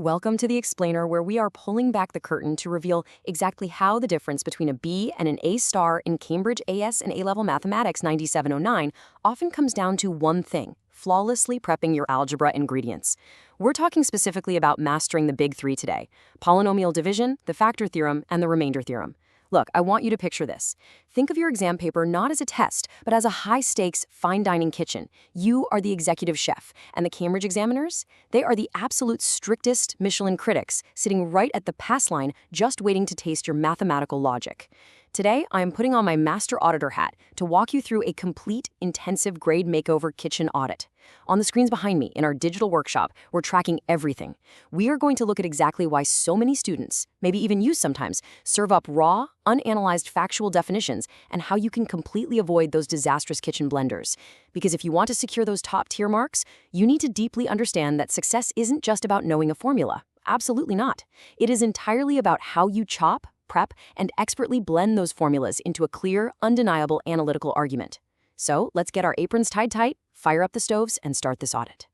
Welcome to the Explainer, where we are pulling back the curtain to reveal exactly how the difference between a B and an A star in Cambridge AS and A-level Mathematics 9709 often comes down to one thing: flawlessly prepping your algebra ingredients. We're talking specifically about mastering the big three today: polynomial division, the factor theorem, and the remainder theorem. Look, I want you to picture this. Think of your exam paper not as a test, but as a high-stakes, fine dining kitchen. You are the executive chef, and the Cambridge examiners? They are the absolute strictest Michelin critics, sitting right at the pass line, just waiting to taste your mathematical logic. Today, I am putting on my master auditor hat to walk you through a complete, intensive grade makeover kitchen audit. On the screens behind me, in our digital workshop, we're tracking everything. We are going to look at exactly why so many students, maybe even you sometimes, serve up raw, unanalyzed factual definitions, and how you can completely avoid those disastrous kitchen blenders. Because if you want to secure those top-tier marks, you need to deeply understand that success isn't just about knowing a formula. Absolutely not. It is entirely about how you chop, prep, and expertly blend those formulas into a clear, undeniable analytical argument. So let's get our aprons tied tight, fire up the stoves, and start this audit.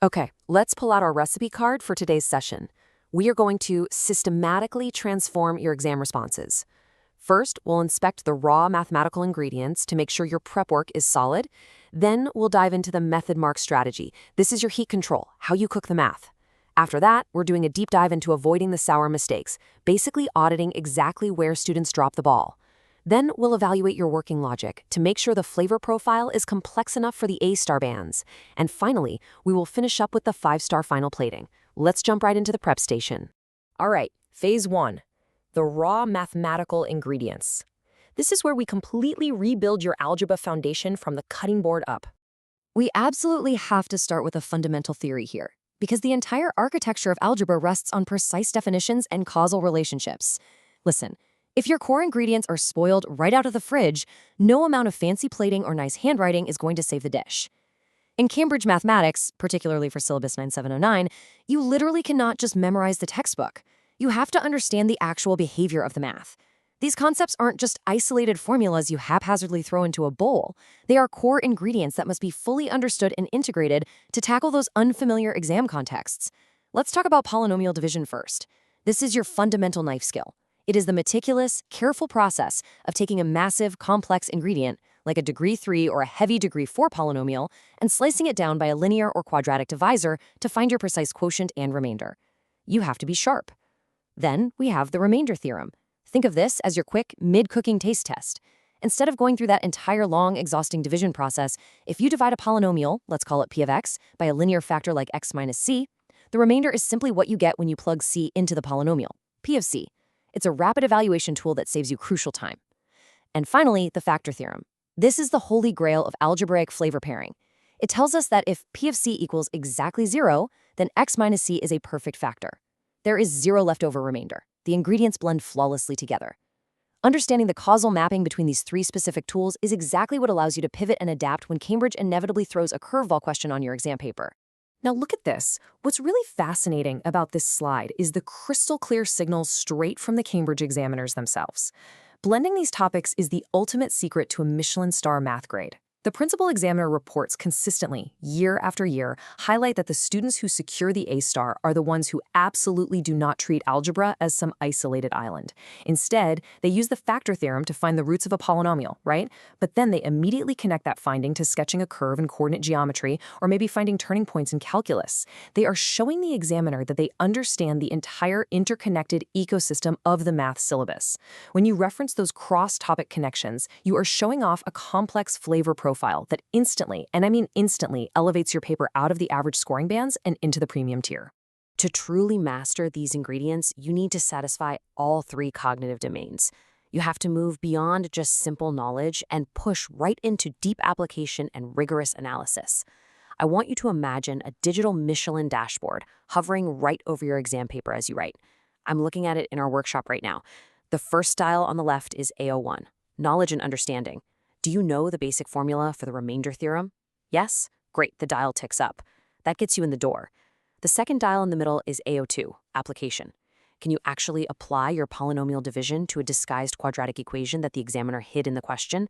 Okay, let's pull out our recipe card for today's session. We are going to systematically transform your exam responses. First, we'll inspect the raw mathematical ingredients to make sure your prep work is solid. Then we'll dive into the method mark strategy. This is your heat control, how you cook the math. After that, we're doing a deep dive into avoiding the sour mistakes, basically auditing exactly where students drop the ball. Then we'll evaluate your working logic to make sure the flavor profile is complex enough for the A-star bands. And finally, we will finish up with the 5-star final plating. Let's jump right into the prep station. All right, phase 1, the raw mathematical ingredients. This is where we completely rebuild your algebra foundation from the cutting board up. We absolutely have to start with a fundamental theory here, because the entire architecture of algebra rests on precise definitions and causal relationships. Listen, if your core ingredients are spoiled right out of the fridge, no amount of fancy plating or nice handwriting is going to save the dish. In Cambridge Mathematics, particularly for syllabus 9709, you literally cannot just memorize the textbook. You have to understand the actual behavior of the math. These concepts aren't just isolated formulas you haphazardly throw into a bowl. They are core ingredients that must be fully understood and integrated to tackle those unfamiliar exam contexts. Let's talk about polynomial division first. This is your fundamental knife skill. It is the meticulous, careful process of taking a massive, complex ingredient, like a degree 3 or a heavy degree 4 polynomial, and slicing it down by a linear or quadratic divisor to find your precise quotient and remainder. You have to be sharp. Then we have the remainder theorem. Think of this as your quick, mid-cooking taste test. Instead of going through that entire long, exhausting division process, if you divide a polynomial, let's call it p of x, by a linear factor like x minus c, the remainder is simply what you get when you plug c into the polynomial, p of c. It's a rapid evaluation tool that saves you crucial time. And finally, the factor theorem. This is the holy grail of algebraic flavor pairing. It tells us that if p of c equals exactly 0, then x minus c is a perfect factor. There is zero leftover remainder. The ingredients blend flawlessly together. Understanding the causal mapping between these three specific tools is exactly what allows you to pivot and adapt when Cambridge inevitably throws a curveball question on your exam paper. Now look at this. What's really fascinating about this slide is the crystal clear signals straight from the Cambridge examiners themselves. Blending these topics is the ultimate secret to a Michelin star math grade. The principal examiner reports consistently, year after year, highlight that the students who secure the A-star are the ones who absolutely do not treat algebra as some isolated island. Instead, they use the factor theorem to find the roots of a polynomial, right? But then they immediately connect that finding to sketching a curve in coordinate geometry, or maybe finding turning points in calculus. They are showing the examiner that they understand the entire interconnected ecosystem of the math syllabus. When you reference those cross-topic connections, you are showing off a complex flavor profile that instantly, and I mean instantly, elevates your paper out of the average scoring bands and into the premium tier. To truly master these ingredients, you need to satisfy all three cognitive domains. You have to move beyond just simple knowledge and push right into deep application and rigorous analysis. I want you to imagine a digital Michelin dashboard hovering right over your exam paper as you write. I'm looking at it in our workshop right now. The first dial on the left is AO1, knowledge and understanding. Do you know the basic formula for the remainder theorem? Yes? Great, the dial ticks up. That gets you in the door. The second dial in the middle is AO2, application. Can you actually apply your polynomial division to a disguised quadratic equation that the examiner hid in the question?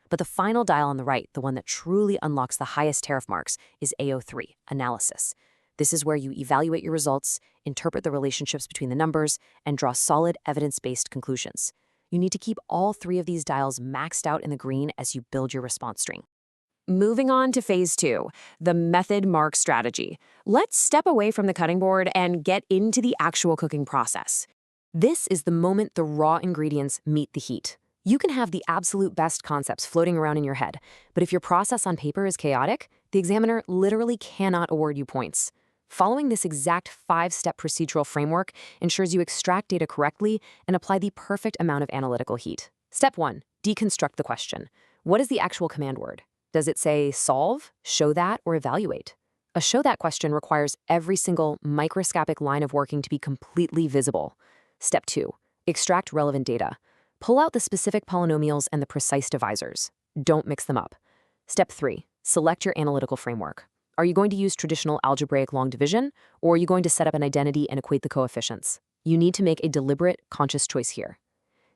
But the final dial on the right, the one that truly unlocks the highest tariff marks, is AO3, analysis. This is where you evaluate your results, interpret the relationships between the numbers, and draw solid evidence-based conclusions. You need to keep all three of these dials maxed out in the green as you build your response string. Moving on to phase 2, the method mark strategy. Let's step away from the cutting board and get into the actual cooking process. This is the moment the raw ingredients meet the heat. You can have the absolute best concepts floating around in your head, but if your process on paper is chaotic, the examiner literally cannot award you points. Following this exact 5-step procedural framework ensures you extract data correctly and apply the perfect amount of analytical heat. Step 1, deconstruct the question. What is the actual command word? Does it say solve, show that, or evaluate? A show that question requires every single microscopic line of working to be completely visible. Step 2, extract relevant data. Pull out the specific polynomials and the precise divisors. Don't mix them up. Step 3, select your analytical framework. Are you going to use traditional algebraic long division, or are you going to set up an identity and equate the coefficients? You need to make a deliberate, conscious choice here.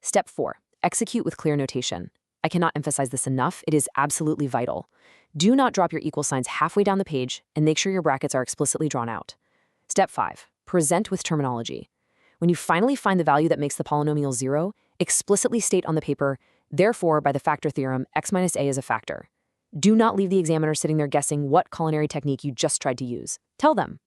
Step 4, execute with clear notation. I cannot emphasize this enough, it is absolutely vital. Do not drop your equal signs halfway down the page and make sure your brackets are explicitly drawn out. Step 5, present with terminology. When you finally find the value that makes the polynomial 0, explicitly state on the paper, therefore, by the factor theorem, x minus a is a factor. Do not leave the examiner sitting there guessing what culinary technique you just tried to use. Tell them.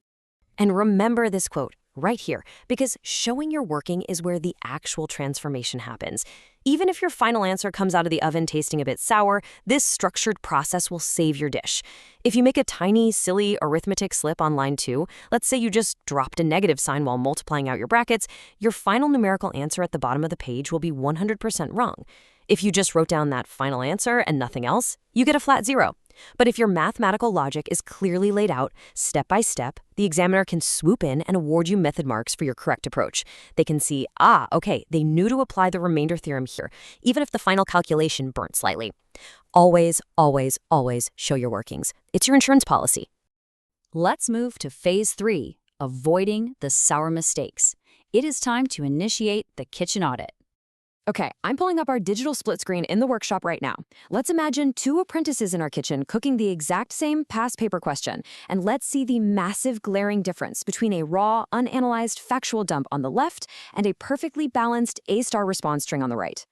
And remember this quote right here, because showing your working is where the actual transformation happens. Even if your final answer comes out of the oven tasting a bit sour, this structured process will save your dish. If you make a tiny, silly arithmetic slip on line 2, let's say you just dropped a negative sign while multiplying out your brackets, your final numerical answer at the bottom of the page will be 100% wrong. If you just wrote down that final answer and nothing else, you get a flat 0. But if your mathematical logic is clearly laid out, step by step, the examiner can swoop in and award you method marks for your correct approach. They can see, okay, they knew to apply the remainder theorem here, even if the final calculation burnt slightly. Always, always, always show your workings. It's your insurance policy. Let's move to phase 3, avoiding the sour mistakes. It is time to initiate the kitchen audit. Okay, I'm pulling up our digital split screen in the workshop right now. Let's imagine 2 apprentices in our kitchen cooking the exact same past paper question, and let's see the massive glaring difference between a raw, unanalyzed factual dump on the left and a perfectly balanced A-star response string on the right.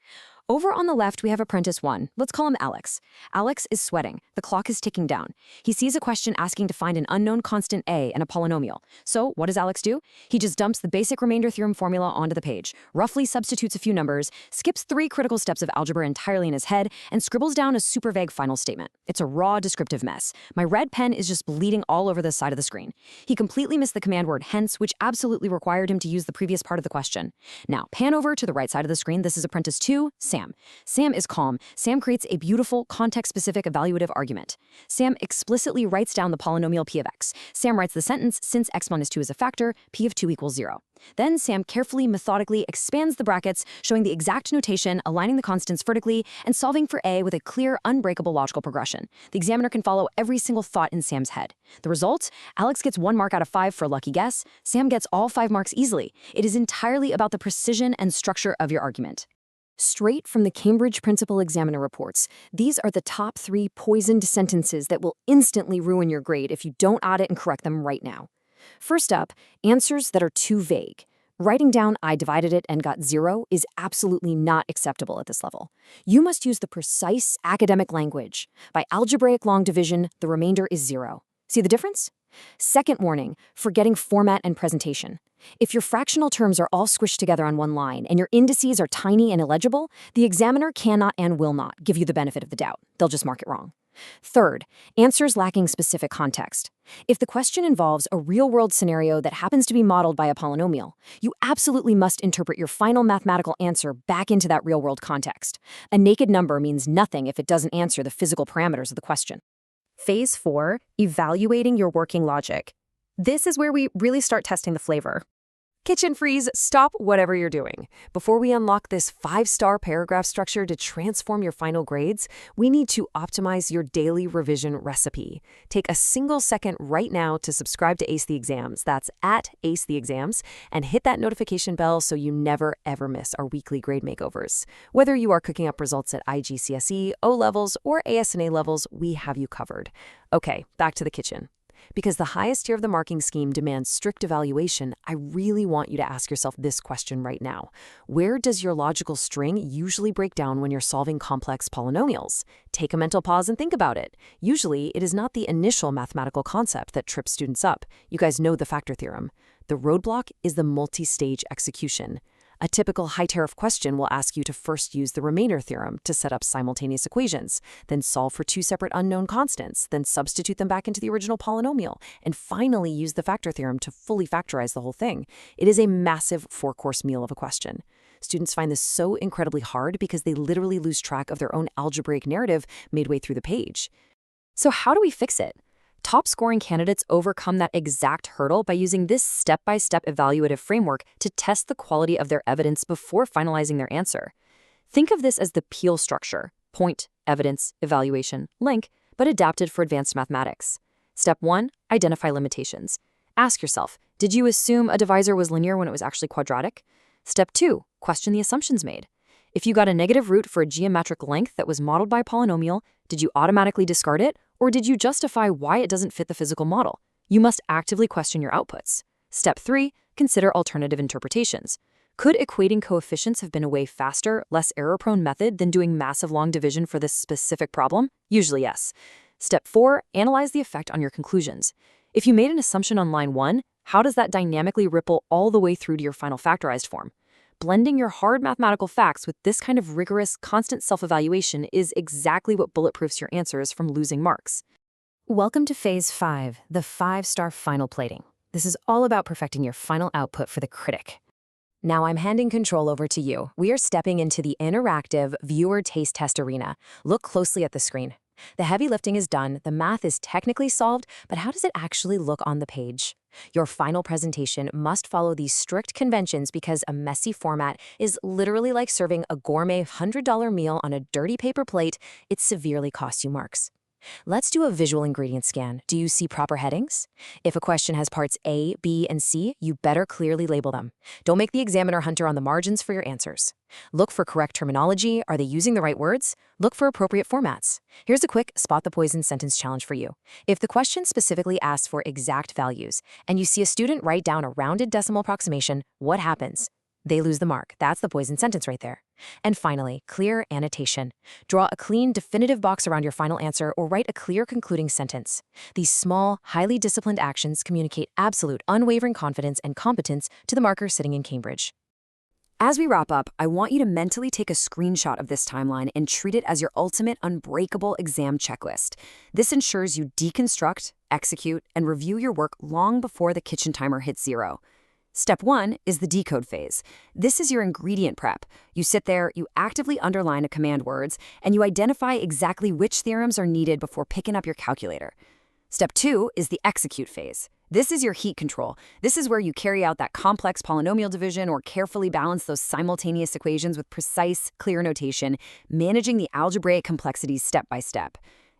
Over on the left, we have apprentice 1. Let's call him Alex. Alex is sweating. The clock is ticking down. He sees a question asking to find an unknown constant a and a polynomial. So what does Alex do? He just dumps the basic remainder theorem formula onto the page, roughly substitutes a few numbers, skips 3 critical steps of algebra entirely in his head, and scribbles down a super vague final statement. It's a raw, descriptive mess. My red pen is just bleeding all over the side of the screen. He completely missed the command word hence, which absolutely required him to use the previous part of the question. Now, pan over to the right side of the screen. This is apprentice 2, Sam. Sam is calm. Sam creates a beautiful, context-specific evaluative argument. Sam explicitly writes down the polynomial p of x. Sam writes the sentence, since x minus 2 is a factor, p of 2 equals 0. Then Sam carefully, methodically expands the brackets, showing the exact notation, aligning the constants vertically, and solving for a with a clear, unbreakable logical progression. The examiner can follow every single thought in Sam's head. The result? Alex gets 1 mark out of 5 for a lucky guess. Sam gets all 5 marks easily. It is entirely about the precision and structure of your argument. Straight from the Cambridge Principal Examiner reports, these are the top 3 poisoned sentences that will instantly ruin your grade if you don't audit and correct them right now. First up, answers that are too vague. Writing down I divided it and got 0 is absolutely not acceptable at this level. You must use the precise academic language. By algebraic long division, the remainder is 0. See the difference? Second warning, forgetting format and presentation. If your fractional terms are all squished together on one line and your indices are tiny and illegible, the examiner cannot and will not give you the benefit of the doubt. They'll just mark it wrong. Third, answers lacking specific context. If the question involves a real-world scenario that happens to be modeled by a polynomial, you absolutely must interpret your final mathematical answer back into that real-world context. A naked number means nothing if it doesn't answer the physical parameters of the question. Phase 4, evaluating your working logic. This is where we really start testing the flavor. Kitchen freeze, stop whatever you're doing. Before we unlock this 5-star paragraph structure to transform your final grades, we need to optimize your daily revision recipe. Take a single second right now to subscribe to Ace the Exams. That's at Ace the Exams, and hit that notification bell so you never ever miss our weekly grade makeovers. Whether you are cooking up results at IGCSE, O levels, or ASNA levels, we have you covered. Okay, back to the kitchen. Because the highest tier of the marking scheme demands strict evaluation, I really want you to ask yourself this question right now. Where does your logical string usually break down when you're solving complex polynomials? Take a mental pause and think about it. Usually, it is not the initial mathematical concept that trips students up. You guys know the factor theorem. The roadblock is the multi-stage execution. A typical high-tariff question will ask you to first use the remainder theorem to set up simultaneous equations, then solve for two separate unknown constants, then substitute them back into the original polynomial, and finally use the factor theorem to fully factorize the whole thing. It is a massive four-course meal of a question. Students find this so incredibly hard because they literally lose track of their own algebraic narrative midway through the page. So how do we fix it? Top-scoring candidates overcome that exact hurdle by using this step-by-step evaluative framework to test the quality of their evidence before finalizing their answer. Think of this as the Peel structure: point, evidence, evaluation, link, but adapted for advanced mathematics. Step 1, identify limitations. Ask yourself, did you assume a divisor was linear when it was actually quadratic? Step 2, question the assumptions made. If you got a negative root for a geometric length that was modeled by a polynomial, did you automatically discard it, or did you justify why it doesn't fit the physical model? You must actively question your outputs. Step 3, consider alternative interpretations. Could equating coefficients have been a way faster, less error-prone method than doing massive long division for this specific problem? Usually yes. Step 4, analyze the effect on your conclusions. If you made an assumption on line 1, how does that dynamically ripple all the way through to your final factorized form? Blending your hard mathematical facts with this kind of rigorous, constant self-evaluation is exactly what bulletproofs your answers from losing marks. Welcome to Phase 5, the 5-star final plating. This is all about perfecting your final output for the critic. Now I'm handing control over to you. We are stepping into the interactive viewer taste test arena. Look closely at the screen. The heavy lifting is done, the math is technically solved, but how does it actually look on the page? Your final presentation must follow these strict conventions because a messy format is literally like serving a gourmet $100 meal on a dirty paper plate. It severely costs you marks. Let's do a visual ingredient scan. Do you see proper headings? If a question has parts A, B, and C, you better clearly label them. Don't make the examiner hunter on the margins for your answers. Look for correct terminology. Are they using the right words? Look for appropriate formats. Here's a quick spot the poison sentence challenge for you. If the question specifically asks for exact values, and you see a student write down a rounded decimal approximation, what happens? They lose the mark. That's the poison sentence right there. And finally, clear annotation. Draw a clean, definitive box around your final answer or write a clear concluding sentence. These small, highly disciplined actions communicate absolute, unwavering confidence and competence to the marker sitting in Cambridge. As we wrap up, I want you to mentally take a screenshot of this timeline and treat it as your ultimate unbreakable exam checklist. This ensures you deconstruct, execute, and review your work long before the kitchen timer hits 0. Step 1 is the decode phase. This is your ingredient prep. You sit there, you actively underline a command words, and you identify exactly which theorems are needed before picking up your calculator. Step 2 is the execute phase. This is your heat control. This is where you carry out that complex polynomial division or carefully balance those simultaneous equations with precise, clear notation, managing the algebraic complexities step by step.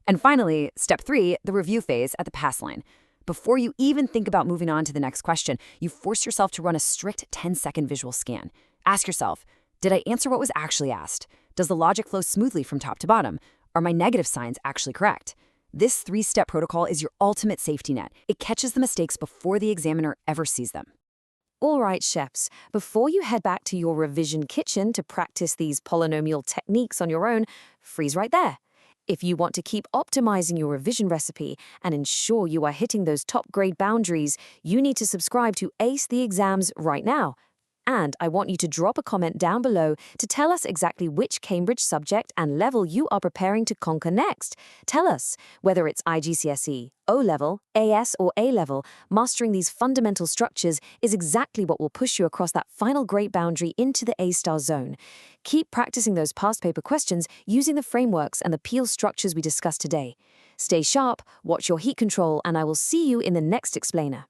And finally, step 3, the review phase at the pass line. Before you even think about moving on to the next question, you force yourself to run a strict 10-second visual scan. Ask yourself, did I answer what was actually asked? Does the logic flow smoothly from top to bottom? Are my negative signs actually correct? This 3-step protocol is your ultimate safety net. It catches the mistakes before the examiner ever sees them. All right, chefs, before you head back to your revision kitchen to practice these polynomial techniques on your own, freeze right there. If you want to keep optimizing your revision recipe and ensure you are hitting those top grade boundaries, you need to subscribe to Ace the Exams right now. And I want you to drop a comment down below to tell us exactly which Cambridge subject and level you are preparing to conquer next. Tell us whether it's IGCSE, O-level, AS or A-level. Mastering these fundamental structures is exactly what will push you across that final grade boundary into the A-star zone. Keep practicing those past paper questions using the frameworks and the Peel structures we discussed today. Stay sharp, watch your heat control, and I will see you in the next explainer.